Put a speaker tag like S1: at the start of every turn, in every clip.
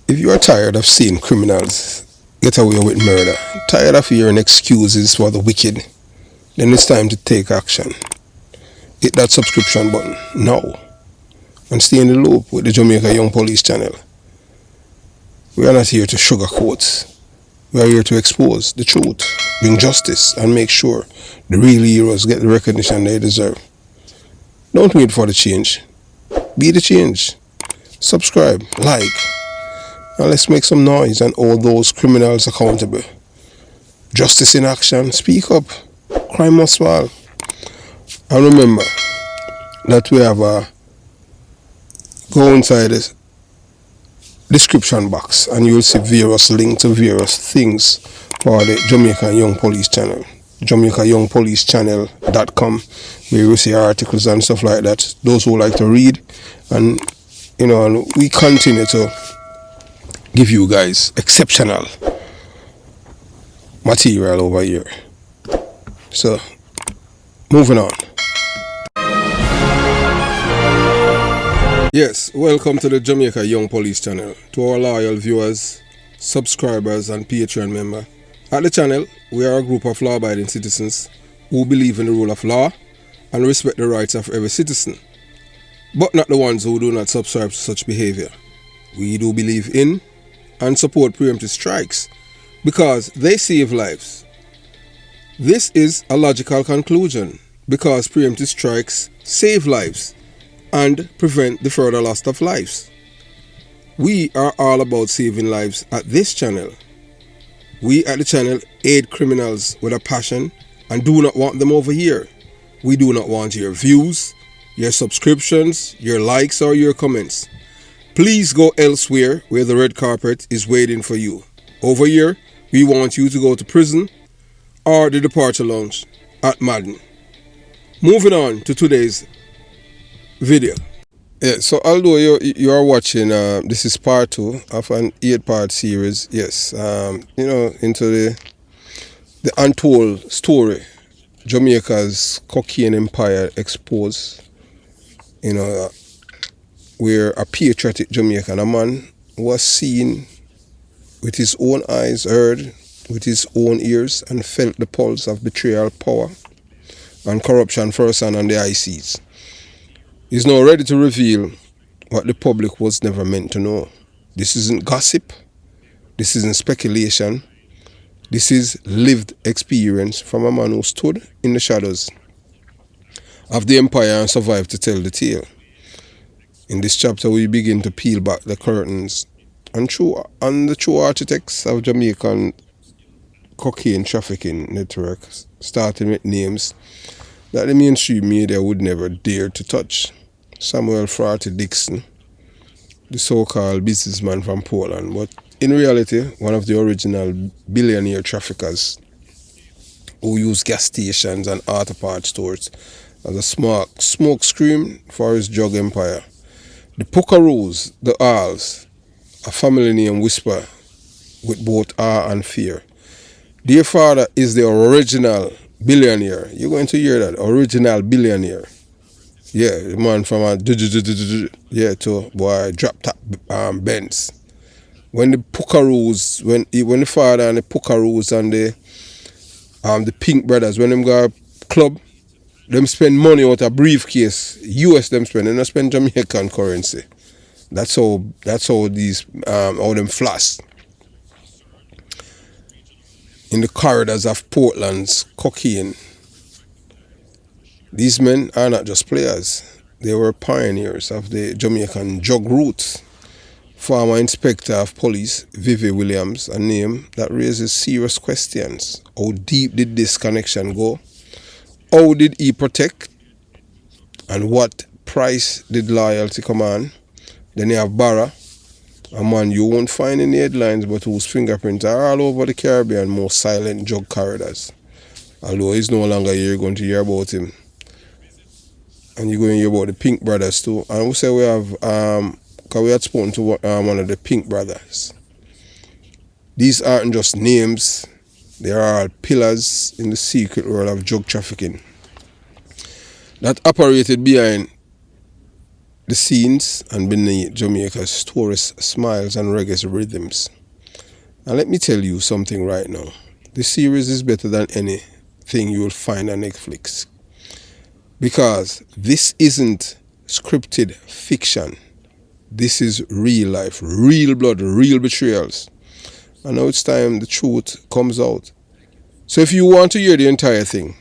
S1: If you are tired of seeing criminals get away with murder, tired of hearing excuses for the wicked, then it's time to take action. Hit that subscription button now and stay in the loop with the Jamaica Young Police channel. We are not here to sugarcoat. We are here to expose the truth, bring justice, and make sure the real heroes get the recognition they deserve. Don't wait for the change. Be the change. Subscribe, like, and let's make some noise and hold those criminals accountable. Justice in action. Speak up. Crime must fall. And remember that we have a go inside the description box and you'll see various links to various things for the Jamaica Young Police channel. JamaicaYoungPoliceChannel.com, where you see articles and stuff like that. Those who like to read, and and we continue to give you guys exceptional material over here. So, moving on. Yes, welcome to the Jamaica Young Police channel. To our loyal viewers, subscribers, and Patreon members. At the channel, we are a group of law-abiding citizens who believe in the rule of law and respect the rights of every citizen, but not the ones who do not subscribe to such behavior. We do believe in and support preemptive strikes because they save lives. This is a logical conclusion because preemptive strikes save lives and prevent the further loss of lives. We are all about saving lives at this channel. We at the channel aid criminals with a passion and do not want them over here. We do not want your views, your subscriptions, your likes, or your comments. Please go elsewhere where the red carpet is waiting for you. Over here, we want you to go to prison or the departure lounge at Madden. Moving on to today's video. Yeah, so although you are watching, this is part 2 of an 8-part series. Yes, into the untold story, Jamaica's cocaine empire exposed. Where a patriotic Jamaican, a man was seen with his own eyes, heard with his own ears, and felt the pulse of betrayal, power, and corruption firsthand on the high seas. He's now ready to reveal what the public was never meant to know. This isn't gossip. This isn't speculation. This is lived experience from a man who stood in the shadows of the empire and survived to tell the tale. In this chapter, we begin to peel back the curtains and the true architects of Jamaican cocaine trafficking networks, starting with names that the mainstream media would never dare to touch. Samuel Frater Dixon, the so-called businessman from Poland, but in reality, one of the original billionaire traffickers who used gas stations and auto parts stores as a smoke screen for his drug empire. The Pukaroos, the Owls, a family name whisper with both awe and fear. Their father is the original billionaire. You're going to hear that, original billionaire. Yeah, the man from a to boy drop top Benz. When the Pukaroos, when the father and the Pukaroos and the Pink Brothers, when them go club, them spend money out of briefcase. US them spend, they don't spend Jamaican currency. That's how these how them floss. In the corridors of Portland's cocaine. These men are not just players. They were pioneers of the Jamaican drug route. Former Inspector of Police Vivi Williams, a name that raises serious questions. How deep did this connection go? How did he protect? And what price did loyalty command? Then you have Barra, a man you won't find in the headlines but whose fingerprints are all over the Caribbean most silent drug corridors. Although he's no longer here, you're going to hear about him. And you're going to hear about the Pink Brothers too. And we say we have, because we had spoken to one of the Pink Brothers. These aren't just names, they are all pillars in the secret world of drug trafficking that operated behind the scenes and beneath Jamaica's tourist smiles and reggae rhythms. And let me tell you something right now. This series is better than anything you will find on Netflix. Because this isn't scripted fiction. This is real life, real blood, real betrayals. And now it's time the truth comes out. So if you want to hear the entire thing,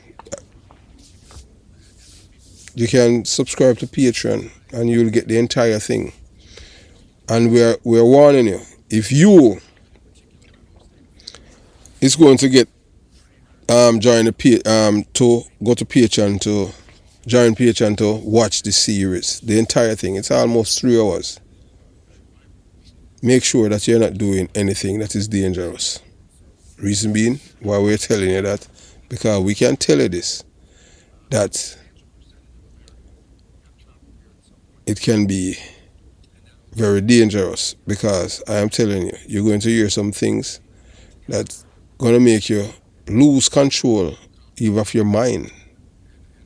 S1: you can subscribe to Patreon and you'll get the entire thing. And we're warning you, if you is going to get join the to go to Patreon to join Patreon to watch the series, the entire thing. It's almost 3 hours. Make sure that you're not doing anything that is dangerous. Reason being why we're telling you that, because we can tell you this, that it can be very dangerous, because I am telling you, you're going to hear some things that's going to make you lose control even of your mind.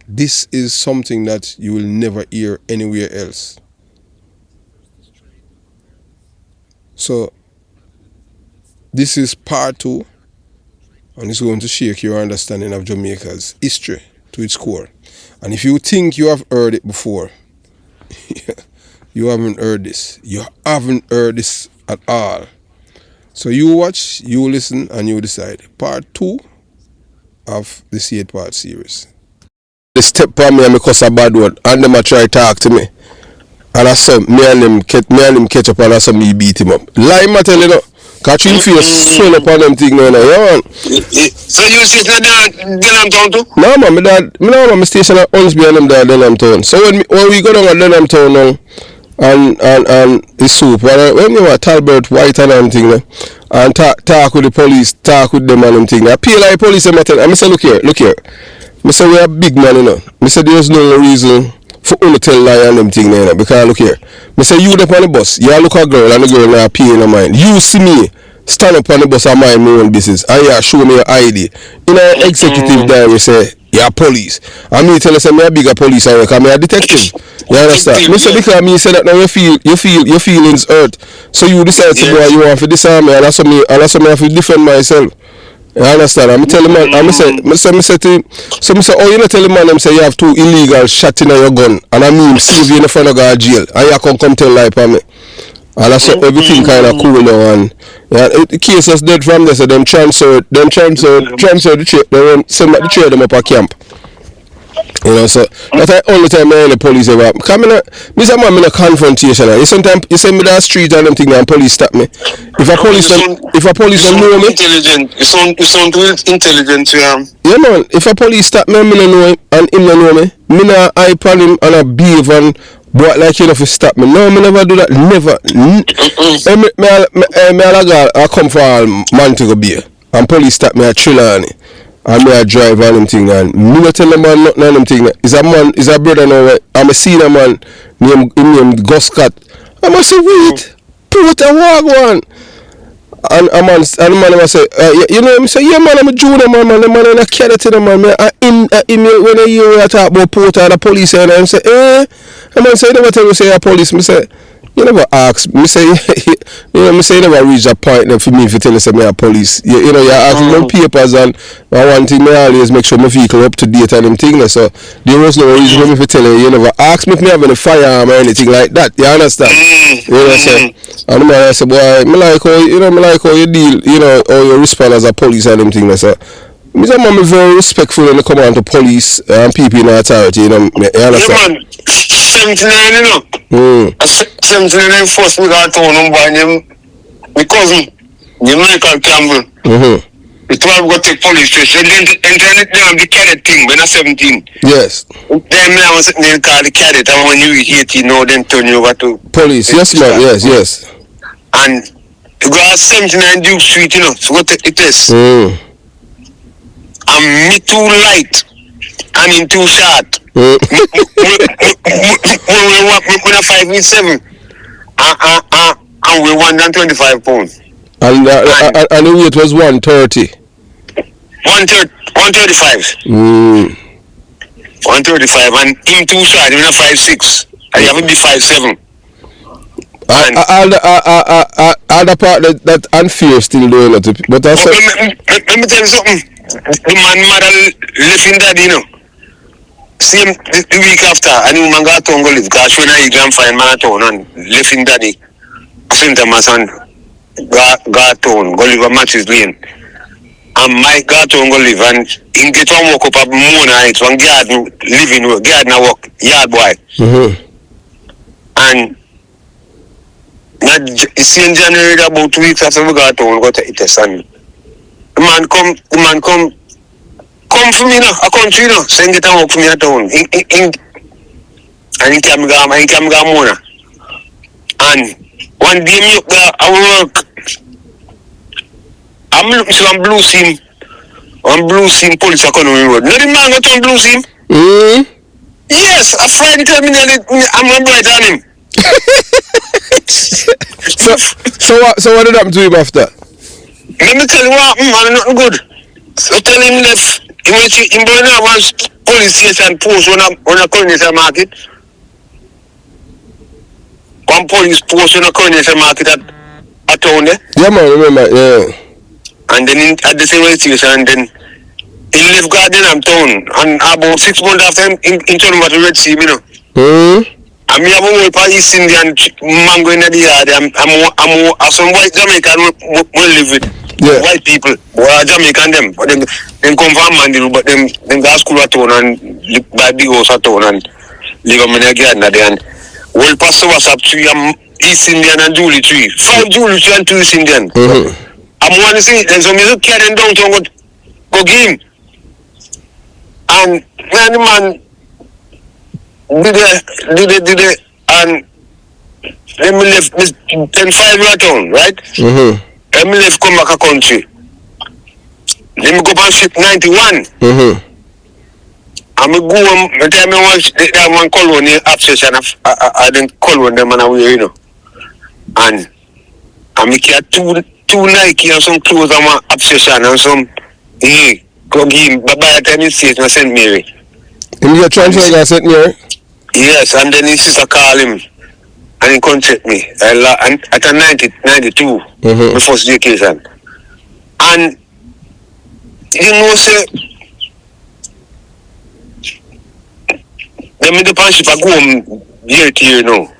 S1: This is something that you will never hear anywhere else. So this is part 2, and it's going to shake your understanding of Jamaica's history to its core. And if you think you have heard it before, you haven't heard this. You haven't heard this at all. So you watch, you listen, and you decide. Part 2 of this 8-part series. They step on me and me cuss a bad word, and them a try to talk to me. And I saw me and him catch up, and I saw me beat him up. Lie, I tell you, catch him face swell up on them thing now, yeah, man.
S2: So you sit in Denham Town too?
S1: No, man, my station at Hunsby and them there at Denham Town. So when we go down at Denham Town now, and the soup, when you were Talbert White and them thing, and talk with the police, talk with them and them thing, I pay like police and I say, look here. I say, we are big man, you know. I say, there's no reason for you to tell lie and them thing, you know, because look here. I say, you up on the bus, you look a girl and the girl now pay in her mind. You see me stand up on the bus and mind my own business, and you show me your ID. In an executive diary, say, you're police. And me tell you, say, I'm a bigger police, and I'm a detective. You understand? Me say, because me say that now you feel your feelings hurt. So you decide to go and you want to disarm me, and that's what me have to defend myself. You understand? I'm telling man, I say to him, so I say, oh, you not tell the man, them say you have 2 illegal shots in your gun, and I mean, save you in the front of God jail, and you come tell lie for me. And I saw everything kind of cool now, and the case was dead from there, so them transfer the chair, they send the chair them up a camp. You know, so that's the only time I hear the police ever. Because me say man, I'm in a confrontation. Sometimes you send me down the street and them thing and police stop me. If a police don't know me,
S2: you sound too intelligent, yeah.
S1: Yeah, man. If a police stop me, I don't know him and him don't know me. Me not hype on him and I behave and boy like you know to stop me. No, me never do that. Never. I come for all Montego Bay and police stop me at Trelawney. And me a drive on them thing, and me not tell the man nothing on them thing. Is a brother now. I'm a senior man named Gus Scott. I must say, wait, put a walk one. And the man say, you know, me say, yeah man, I'm a junior man, the man in a cadet to the man. When I hear you talk about Porter and the police, and I say, the man say, you never tell me say a police. Me say, you never ask. Me say, you never reach a point for me if you tell us me a police. You know, you ask me papers, and one thing me always make sure my vehicle up to date and them things. So there was no reason for me to tell you never ask me if me have any firearm or anything like that. You understand? You know, so and the man I say, boy, me like how you deal, you know, how you respond as a police and them things. So me say, man, me very respectful when they come on to police and people in authority. You know, you understand?
S2: 79, you know. 79 first we got town by him, my cousin, Michael Campbell. The 12 got take police station. Then the cadet thing when I 17.
S1: Yes.
S2: Then I was sitting in the car, the cadet, and when you 18, now then turn you over to
S1: police. Yes, man. Yes.
S2: And you got 79 Duke Street, you know. So what take the test. And me too light and him too short. When I 5'7", and we 125 pounds. And
S1: the weight was 130.
S2: 135. 135, and him too short, him 5'6". I have to be 5'7".
S1: All the part that unfair still doing it, but I said.
S2: Let me tell you something. The man mother left in daddy, you know. Same the week after, and the man got to go live. Because when I grand find man at town and left in daddy, St. Thomas and got town go live a Matches Lane. And Mike got to go live and he get one walk up at Moon Heights, one garden living garden work yard boy. And see in January about 2 weeks after we got town, got to eat a son. The man come for me now, a country now, so he get a work for me at town. And he came go Mona. And one day me up there, I work. I'm looking for one blue sim police economy road. No, the man got on blue sim. Yes, a friend tell me that I'm a bright on him.
S1: So what did happen to him after?
S2: Let me tell you what happened, man, nothing good. So tell him that him going to have police station post on a Coronation Market. One police post on a Coronation Market at town there.
S1: Yeah, man, remember, yeah.
S2: And then at the same station, and then he left garden and town. And about 6 months after him, in town about the Red Sea, you know. And me have a whole part East Indian mango in the yard. I'm some white Jamaican will live with.
S1: Yeah.
S2: White people. Well, Jamaican them. But them come from Mandela, but them go to school at town and buy big house at town and live in the garden there. And well, Pastor was up to East Indian and Julie tree. 5 Julie tree and 2 East Indian. I'm want to see, and so me look carrying downtown go game. And when the man did it, and then me left 10-5 year town, right? Then me left come back a country. Then me go on ship 91. And me go and tell me one colony obsession I didn't call one them and away, you know. And me get two Nike and some clothes and one obsession and some go give by the time he sees me St. Mary.
S1: In your transfer at St. Mary?
S2: Yes, and then his sister call him and he contact me. And at a 92, the first vacation. And you know, say then me the panship I go home year to year now.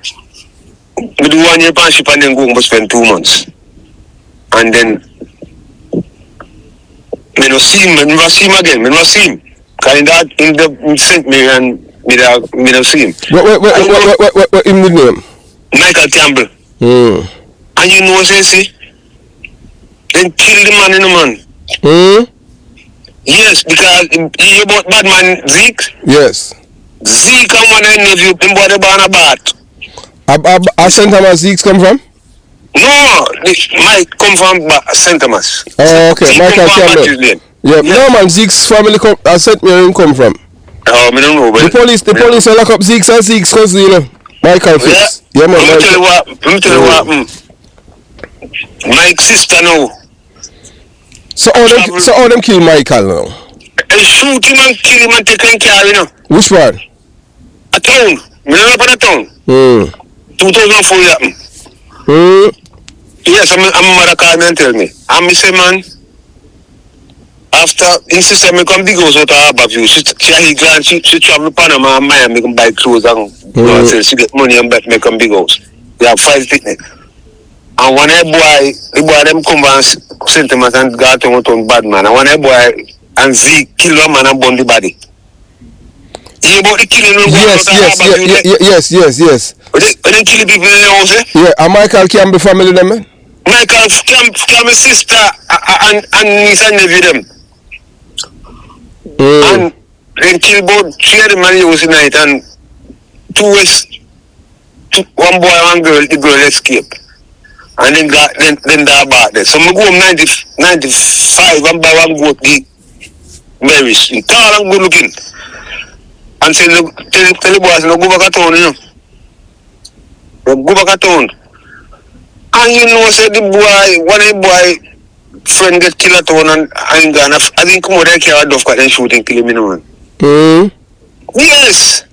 S2: Me do 1 year panship and then go home but spend 2 months. And then me no see him, me never see him again, me never see him. Because in the St. Mary and me no see him.
S1: What him the name?
S2: Michael Campbell. And you know see? Then kill the man in the man. Yes, because you about bad man Zeke?
S1: Yes.
S2: Zeke and one of the nephew, him bought the ban a bat.
S1: St. Thomas Zeke's come from?
S2: No, Mike come from St. Thomas.
S1: Oh, okay.
S2: Zeke
S1: Michael Campbell. Yeah, no man, Zeke's family St. Mary come from.
S2: Oh, I don't know, but
S1: the police will lock up Zeke's and Zeke's cousin, you know. Michael Fitz. Yeah, man.
S2: Let me tell you what. Mike's sister now.
S1: So all them kill Michael now?
S2: They shoot him and kill him and take him care, you know.
S1: Which part?
S2: A town. Me know about a town. 2004 happened. Yes, I'm mother call me and tell me. And me say, man, after in sister me come big house out of Harborview. She travel to Panama and Miami come buy clothes and she get money and make come big house. They have 5 picnic. And when the boy them come and St. Thomas and got on bad man. And when the boy and Zeke kill one man and burn the body. You about the killing
S1: Yes.
S2: When they kill people in the house, eh?
S1: Yeah, and Michael Campbell family them, man?
S2: Michael Campbell's sister and niece and nephew them. And they kill about 3 of them in the house tonight and 2 was one boy and 1 girl, the girl escaped. And then that about that. So I go home 95 and buy 1 goat the berries. Tall and good looking. And say tell the boys no go back at town, you know. No go back at town. And you know say the boy, one of the boy friend get killed at town and gone. I think come out there carry a dove and shoot and kill him, you know, man. Yes.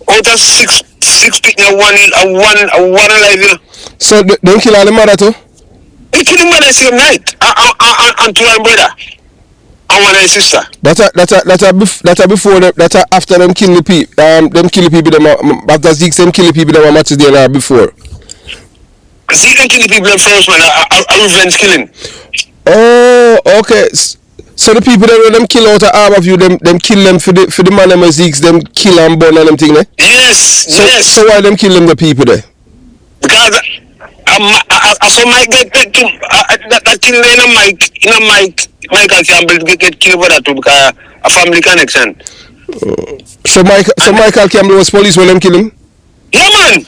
S2: Out of 6 6 people, one alive, you know.
S1: So them kill all the mother too?
S2: They kill him the same night. And two brother. And one sister.
S1: That's before them. That's after them kill the people. Them kill the people. Them after Zeke them kill the people. Them matches there before.
S2: Zeke them kill the people first, man. A revenge killing.
S1: Oh, okay. So the people that them kill out of half of you, them kill them for the man them Zeke's, them kill and burn and them thing there.
S2: Yes, yes.
S1: So why them kill them the people there?
S2: Because I saw Mike get that kill in a Mike. Michael Campbell get killed for that too because a family connection.
S1: So Michael Campbell was police when them kill him?
S2: Yeah, man.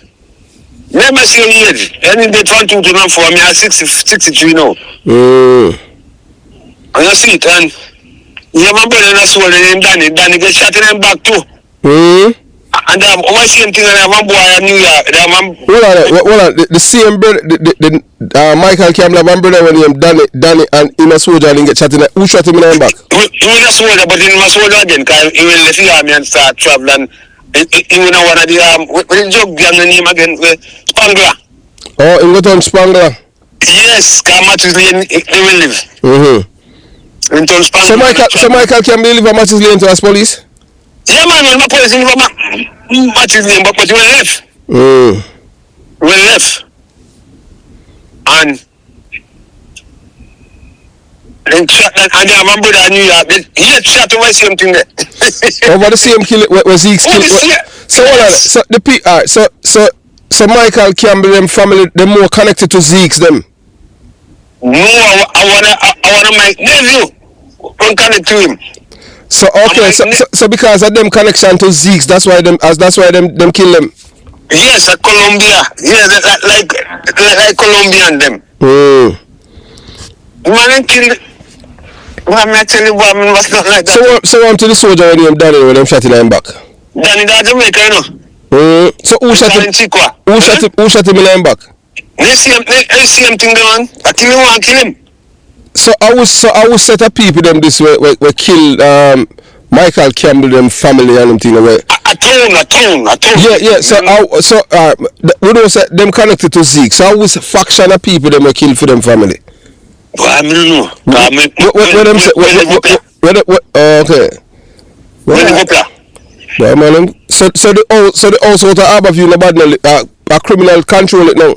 S2: Never see him yet. And they turned to them for me at 63 now. And you see it, and yeah, my brother and I saw the name Danny get shot in them back too. And I see him thing and I have one boy in New York.
S1: Hold on, the same brother, Michael Campbell, one brother when him Danny and in a soldier and get shot in. Who shot him in the back?
S2: He was a soldier, but he was a soldier again because he will left the army and start traveling. He was one of the what is the name again? Spangler.
S1: Oh, he got on Spangler.
S2: Yes, because Matthews Lane he will live.
S1: So Michael Campbell live at Matthews Lane to as police?
S2: Yeah, man, my police live at Matthews Lane, but he will left. Will left. And shot that, and they have one brother in New York. He had shot over the same thing there.
S1: Over the same kill where Zeke's killed. So hold on. So the so Michael Campbell them family they more connected to Zeke's them.
S2: No, I wanna my nephew connect to him.
S1: So okay, so because of them connection to Zeke's, that's why them kill them.
S2: Yes, at Colombia. Yes, like Colombian them. Man, killed. Man, I tell you, man was not like that.
S1: So on to the soldier when Danny when them shot him back.
S2: Danny that Jamaica, you know.
S1: So who shot him? Who shot him in him back?
S2: The same thing, man. I kill him, I kill him.
S1: So I was set up people them this way we kill Michael Campbell them family and them thing away.
S2: A town.
S1: Yeah. So we don't say them connected to Zeke. So I was faction of people them we kill for them family.
S2: Well, I don't know.
S1: Where them say? Okay. Well, man. So the also to Aberview no bad a criminal control it now.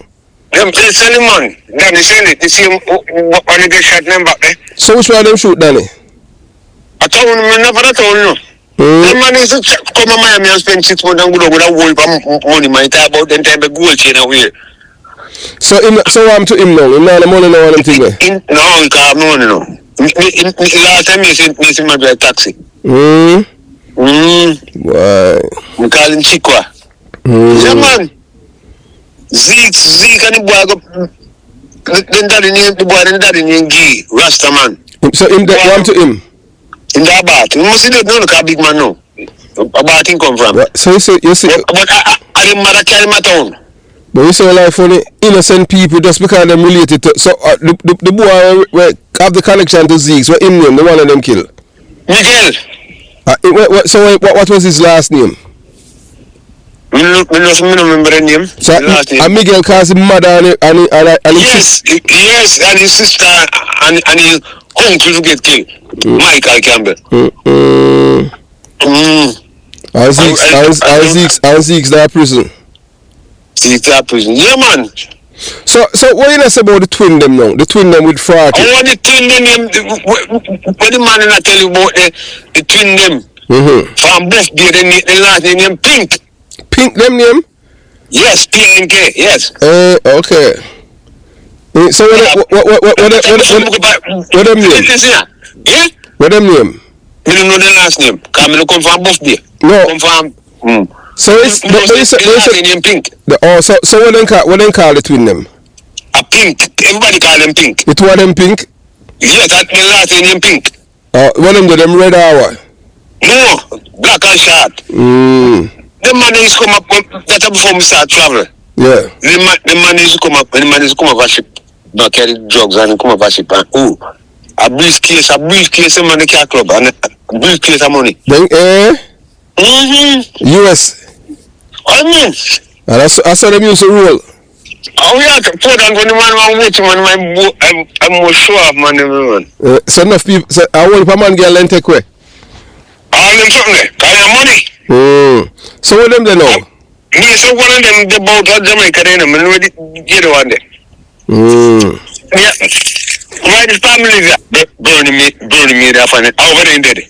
S2: Them tell him, man. Danny sell it. You see him when he get shot them back, eh?
S1: So which one them shoot Danny?
S2: I told him, never that told you. The man is to come to Miami and spend 6 months and go with a whole money. Man, talk about them time the gold chain away.
S1: So I'm to him now. Him not the money now and them thing there.
S2: No, he can't have no money now. Last time he said him drive taxi.
S1: Why?
S2: We call him Chikwa. Yeah, man. Zeke and the boy go. The daddy named G, Rasta man.
S1: So him that want to him.
S2: In the Abat. You must see that no look a big man now. Abat him come from.
S1: So you see.
S2: But I didn't matter carry my town.
S1: But you say like funny innocent people just because them related to so the boy where have the connection to Zeke, so him name, the one of them kill.
S2: Miguel.
S1: So what was his last name?
S2: I don't remember the name.
S1: So and Miguel calls him mother and
S2: yes, and his sister and his uncle to get killed. Michael Campbell.
S1: Zeke's that prison.
S2: Zeke's that prison. Yeah, man.
S1: So what you say about the twin them now? The twin them with Fraty.
S2: I want the twin them. What the man I tell you about the twin them? From both the last name Pink.
S1: Pink them name?
S2: Yes, PNK. Yes.
S1: Okay. So what them name?
S2: Yeah.
S1: What them name?
S2: I don't know the last name. Cause I come from both there.
S1: No.
S2: Come from.
S1: So it's
S2: the name Pink.
S1: So what them call the twin them?
S2: A Pink. Everybody call them Pink.
S1: It was them Pink?
S2: Yes, that the last name Pink.
S1: What them do them red hour?
S2: No, black and short. The man is come up. That's before we start traveling.
S1: Yeah.
S2: The man is come up. The man is come up a ship. Not carry drugs and come up a ship and a briefcase. The man car club and a briefcase of money.
S1: Then US.
S2: I mean.
S1: And that's how them used to roll.
S2: Oh yeah, put on when the man watch man, I'm more sure of man, everyone.
S1: So enough people, so I want a man girl and take away.
S2: All them something there, call them money.
S1: So what them they know?
S2: Me so one of them the boat at Jamaica then, I'm ready get one there. Yeah. Why the family burning me there for it over there in there.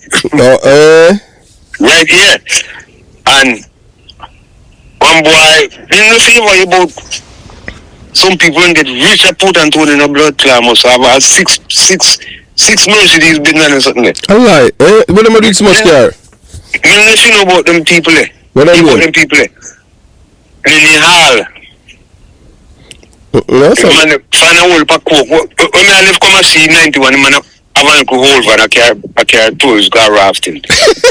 S2: Right here. And one boy, you know see what about some people get rich I put and in a blood clot must have about six Mercedes been or something there.
S1: Alright, what am I doing so much car?
S2: You know see about them people there.
S1: What are you
S2: them people there? In the hall.
S1: That's
S2: man fan a whole pack coke. When I live come a C91 man I want to hold for a car tours car rafting.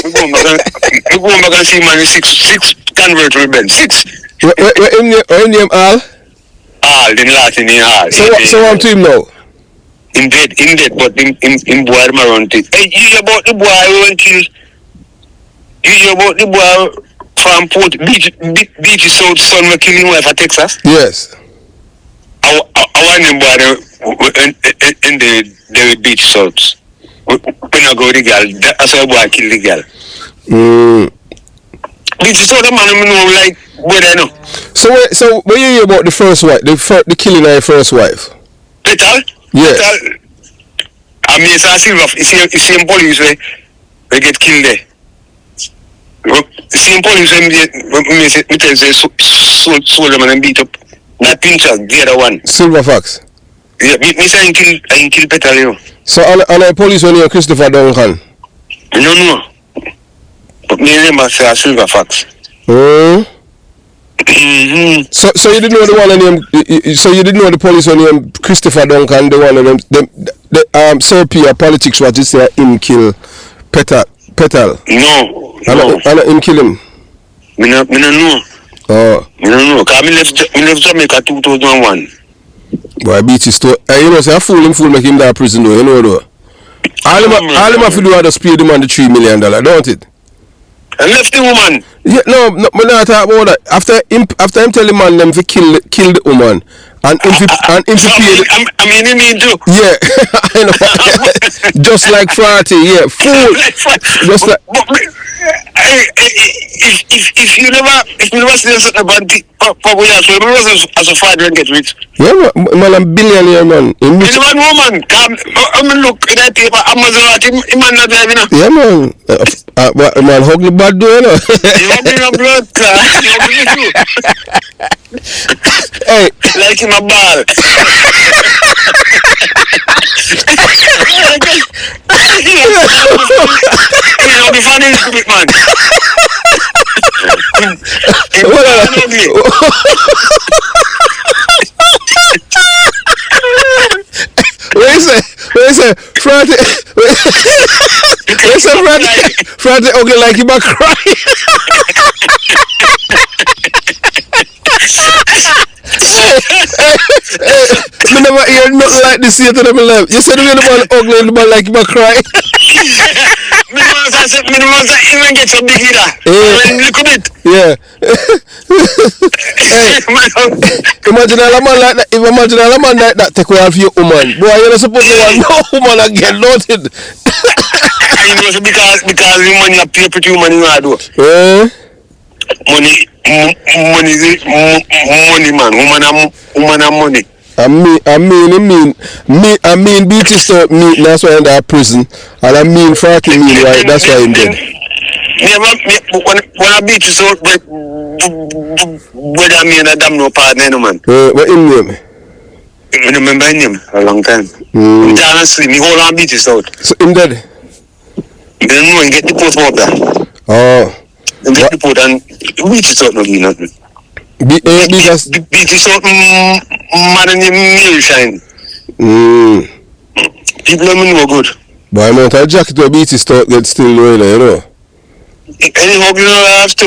S2: We go back and see man six convertible Benz. 6.
S1: What in name all?
S2: All the last in the hall.
S1: So I'm to him now?
S2: In dead, but in boy around it. Hey, you hear about the boy who went kill? You hear about the boy from Port Beach South son who killed his wife at Texas?
S1: Yes.
S2: I want them boy in the beach South. When I go the girl, that's how boy kill the girl. Beach South the man I know like boy I know.
S1: So when you hear about the first wife, the killing of the first wife?
S2: Petal?
S1: Yes.
S2: Petal. I mean it's a silver. You see police they get killed there. See police me tell say sold them and beat up. Not Pinchas, the other one.
S1: Silver Fox.
S2: Yeah, me say I kill Petal, you know. So
S1: on the police when you Christopher Duncan?
S2: No. But me remember say a Silver Fox.
S1: So you didn't know the one named so you didn't know the police when named Christopher Duncan, the one of them Sir P politics what you say him kill Petal.
S2: No.
S1: And him kill him.
S2: Me no know.
S1: Oh.
S2: No, because I left Jamaica 2001.
S1: Boy, I beat his store. You know, say I fool make him that prison though, you know though. All him have to do is just pay the man the $3 million, don't it?
S2: I left the woman.
S1: Yeah, no, me not talk about that. After him tell the man them to kill the woman and him to pay
S2: I mean you mean too.
S1: Yeah, I know. Just like Friday, yeah. Fool. Just like
S2: if you never say something about the Papa so you as a father and get rich.
S1: Yeah, man, I'm billionaire, man.
S2: In rich. One woman, come, I mean, look at that paper, Amazon, man, not driving.
S1: Yeah, man. Man, hug the bad door, you know.
S2: You hug me a blood clot. You hug me too.
S1: Hey.
S2: Like in a ball. You know, the funny is quick, man.
S1: What you say? Friday ugly like him a cry. Me never hear nothing like this here to them in life. You said the man ugly and the man like him a cry.
S2: Me even get so big either. Look at it.
S1: Yeah. Hey, imagine all a man like that. If imagine all a man like that take away off your woman. Boy, you're not supposed to want no woman again, nothing.
S2: You know, because the money you pay pretty woman you do. Money, man. Woman and money.
S1: I mean, beauty start mean. That's why in that prison, and I mean 40 mean right. That's why I'm dead.
S2: When I beat you so, whether me and a damn no partner, no man.
S1: What in name?
S2: I remember him a long time. Honestly, me hold on beat you so.
S1: So him dead.
S2: Then no, and get the post up there.
S1: Oh.
S2: And get the post and beat you so no be nothing. Beat you so man and your nail shine. People don't know good.
S1: But I'm out of jacket to beat his thought get still low, you know.
S2: Any hug you know I have to.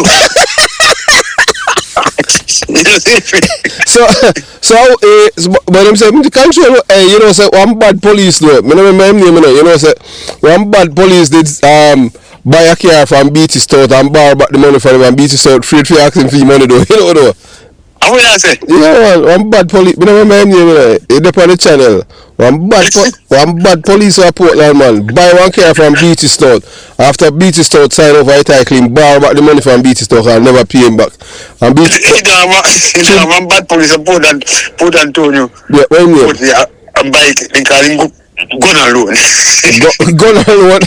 S1: But I'm saying the country, you know, say one bad police though. I remember him name, you know, say one bad police did buy a car from BT Stout and borrow back the money from him and BT Stout free asking for money though, you know though.
S2: How you say?
S1: Yeah, one bad police. I remember him name. He up on the channel. One bad police report, man. Buy one car from BT Stout. After BT Stout sign over a title, him borrow back the money from BT Stout and never pay him back. And BT
S2: Stout. One bad police report Antonio.
S1: Yeah, when you
S2: buy it, they call him gun alone.
S1: Gun alone.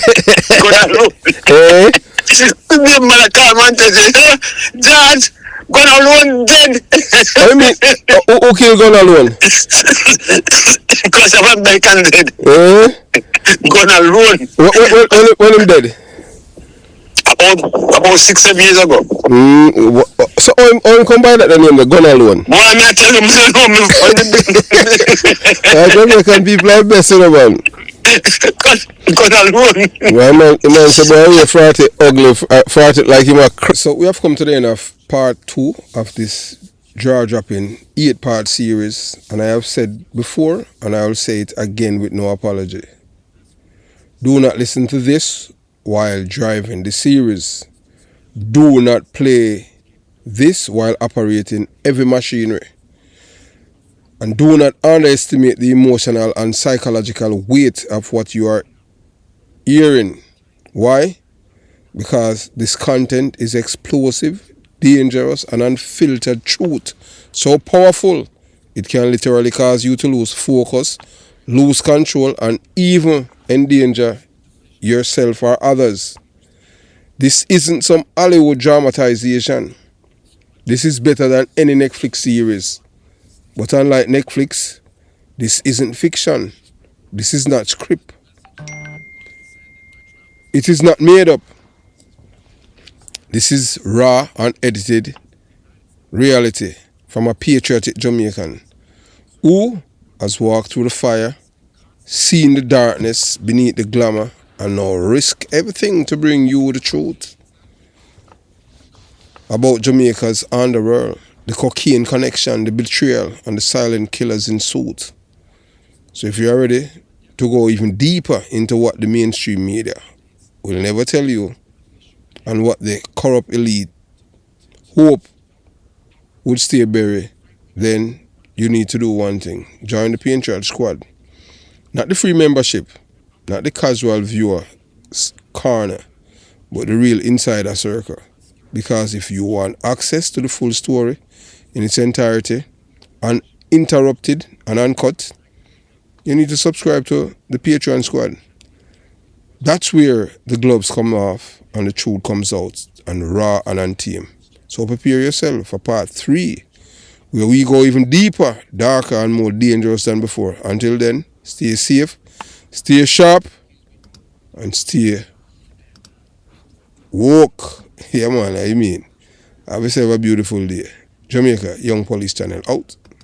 S2: Gun alone.
S1: Eh?
S2: The man call man say, George, gun alone dead.
S1: I mean, who killed gun alone?
S2: Because of American dead.
S1: Eh?
S2: Gun alone.
S1: When him dead?
S2: About 6-7 years ago.
S1: So I'm come by that name, the gun alone.
S2: Boy, I'm not telling you,
S1: I Jamaican people are best in the man.
S2: Gun alone.
S1: Well, man, so boy, you're fart it ugly, fart it like him a So we have come to the end of part 2 of this jaw-dropping 8-part series, and I have said before, and I will say it again with no apology. Do not listen to this while driving the series. Do not play this while operating heavy machinery. And do not underestimate the emotional and psychological weight of what you are hearing. Why? Because this content is explosive, dangerous, and unfiltered truth. So powerful, it can literally cause you to lose focus, lose control, and even endanger yourself or others. This isn't some Hollywood dramatization. This is better than any Netflix series. But unlike Netflix, this isn't fiction. This is not script. It is not made up. This is raw, unedited reality from a patriotic Jamaican who has walked through the fire, seen the darkness beneath the glamour, and now risk everything to bring you the truth about Jamaica's underworld, the cocaine connection, the betrayal, and the silent killers in suit. So if you're ready to go even deeper into what the mainstream media will never tell you and what the corrupt elite hope would stay buried, then you need to do one thing. Join the Patriot Squad. Not the free membership, not the casual viewer corner, but the real insider circle. Because if you want access to the full story in its entirety, uninterrupted and uncut, you need to subscribe to the Patreon Squad. That's where the gloves come off and the truth comes out, and raw and untamed. So prepare yourself for part 3, where we go even deeper, darker, and more dangerous than before. Until then, stay safe, stay sharp, and stay woke. Yeah, man, I mean. Have yourself a beautiful day. Jamaica Young Police Channel out.